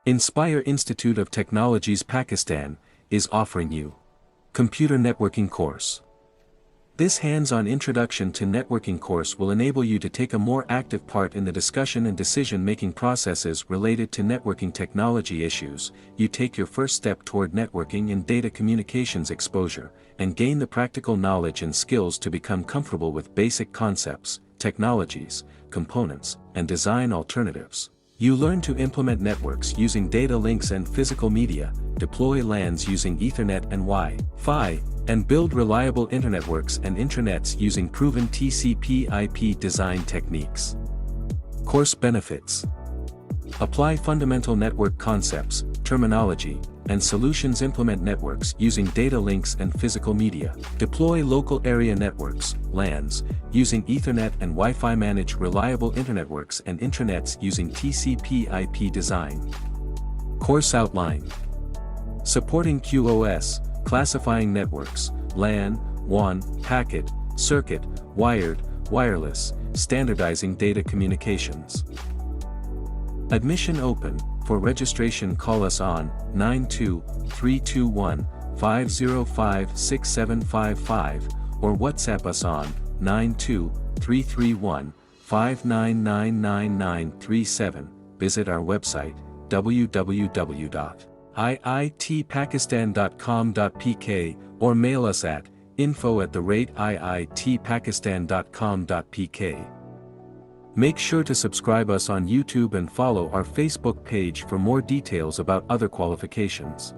Inspire Institute of Technologies Pakistan is offering you Computer Networking course. This hands-on introduction to networking course will enable you to take a more active part in the discussion and decision-making processes related to networking technology issues. You take your first step toward networking and data communications exposure, and gain the practical knowledge and skills to become comfortable with basic concepts, technologies, components, and design alternatives. You learn to implement networks using data links and physical media, deploy LANs using Ethernet and Wi-Fi, and build reliable internetworks and intranets using proven TCP/IP design techniques. Course benefits: apply fundamental network concepts, terminology, and solutions. Implement networks using data links and physical media. Deploy local area networks, LANs, using Ethernet and Wi-Fi. Manage reliable internetworks and intranets using TCP/IP design. Course outline: supporting QoS, classifying networks, LAN, WAN, packet, circuit, wired, wireless, standardizing data communications. Admission open. For registration call us on 92-321-505-6755 or WhatsApp us on 92-331-5999937. Visit our website www.iitpakistan.com.pk or mail us at info@iitpakistan.com.pk. Make sure to subscribe us on YouTube and follow our Facebook page for more details about other qualifications.